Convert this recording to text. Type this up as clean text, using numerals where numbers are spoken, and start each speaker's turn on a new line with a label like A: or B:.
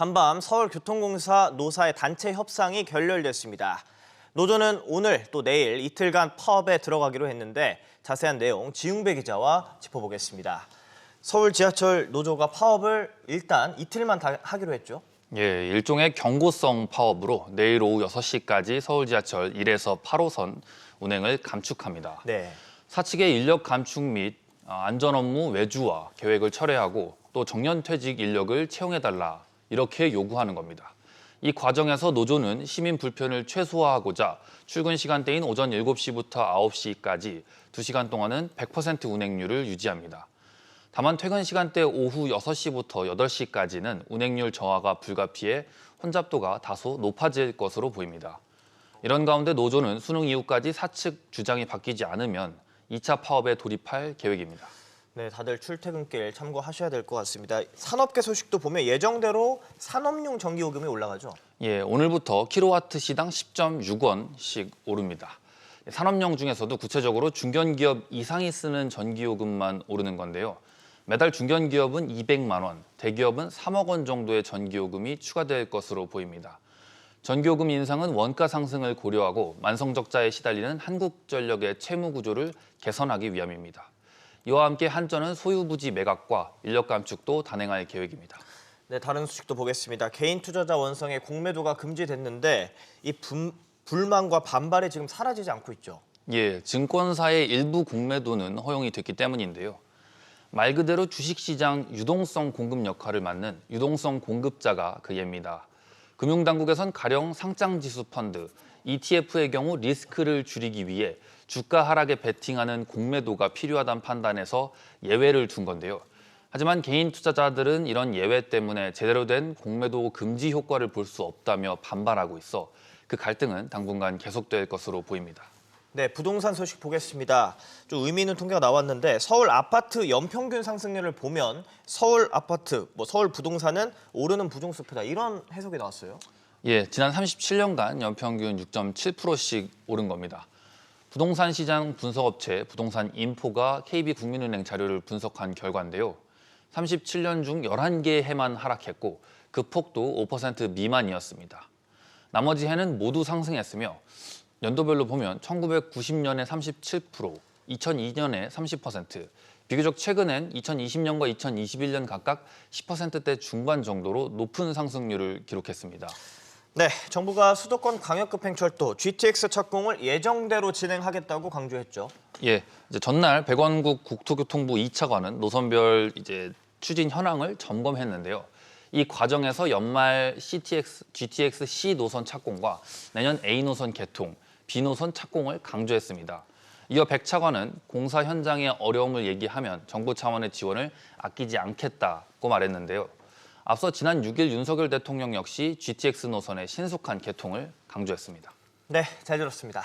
A: 간밤 서울교통공사 노사의 단체 협상이 결렬됐습니다. 노조는 오늘 또 내일 이틀간 파업에 들어가기로 했는데 자세한 내용 지웅배 기자와 짚어보겠습니다. 서울 지하철 노조가 파업을 일단 이틀만 하기로 했죠.
B: 예, 일종의 경고성 파업으로 내일 오후 6시까지 서울 지하철 1에서 8호선 운행을 감축합니다.
A: 네.
B: 사측의 인력 감축 및 안전 업무 외주화 계획을 철회하고 또 정년퇴직 인력을 채용해달라 이렇게 요구하는 겁니다. 이 과정에서 노조는 시민 불편을 최소화하고자 출근 시간대인 오전 7시부터 9시까지 2시간 동안은 100% 운행률을 유지합니다. 다만 퇴근 시간대 오후 6시부터 8시까지는 운행률 저하가 불가피해 혼잡도가 다소 높아질 것으로 보입니다. 이런 가운데 노조는 수능 이후까지 사측 주장이 바뀌지 않으면 2차 파업에 돌입할 계획입니다.
A: 네, 다들 출퇴근길 참고하셔야 될 것 같습니다. 산업계 소식도 보면 예정대로 산업용 전기요금이 올라가죠.
B: 예, 오늘부터 킬로와트 시당 10.6원씩 오릅니다. 산업용 중에서도 구체적으로 중견기업 이상이 쓰는 전기요금만 오르는 건데요. 매달 중견기업은 200만 원, 대기업은 3억 원 정도의 전기요금이 추가될 것으로 보입니다. 전기요금 인상은 원가 상승을 고려하고 만성적자에 시달리는 한국전력의 채무 구조를 개선하기 위함입니다. 이와 함께 한전은 소유부지 매각과 인력 감축도 단행할 계획입니다.
A: 네, 다른 소식도 보겠습니다. 개인 투자자 원성의 공매도가 금지됐는데 이 불만과 반발이 지금 사라지지 않고 있죠.
B: 예, 증권사의 일부 공매도는 허용이 됐기 때문인데요. 말 그대로 주식시장 유동성 공급 역할을 맡는 유동성 공급자가 그 예입니다. 금융당국에선 가령 상장지수 펀드, ETF의 경우 리스크를 줄이기 위해 주가 하락에 베팅하는 공매도가 필요하다는 판단에서 예외를 둔 건데요. 하지만 개인 투자자들은 이런 예외 때문에 제대로 된 공매도 금지 효과를 볼 수 없다며 반발하고 있어 그 갈등은 당분간 계속될 것으로 보입니다.
A: 네, 부동산 소식 보겠습니다. 좀 의미 있는 통계가 나왔는데 서울 아파트 연평균 상승률을 보면 서울 아파트, 서울 부동산은 오르는 부정수표다 이런 해석이 나왔어요.
B: 예, 지난 37년간 연평균 6.7%씩 오른 겁니다. 부동산 시장 분석업체 부동산인포가 KB국민은행 자료를 분석한 결과인데요. 37년 중 11개 해만 하락했고 그 폭도 5% 미만이었습니다. 나머지 해는 모두 상승했으며 연도별로 보면 1990년에 37%, 2002년에 30%, 비교적 최근엔 2020년과 2021년 각각 10%대 중반 정도로 높은 상승률을 기록했습니다.
A: 네, 정부가 수도권 광역급행철도 GTX 착공을 예정대로 진행하겠다고 강조했죠.
B: 예, 이제 전날 백원국 국토교통부 2차관은 노선별 추진 현황을 점검했는데요. 이 과정에서 연말 GTX C 노선 착공과 내년 A 노선 개통, B 노선 착공을 강조했습니다. 이어 백 차관은 공사 현장의 어려움을 얘기하면 정부 차원의 지원을 아끼지 않겠다고 말했는데요. 앞서 지난 6일 윤석열 대통령 역시 GTX 노선의 신속한 개통을 강조했습니다.
A: 네, 잘 들었습니다.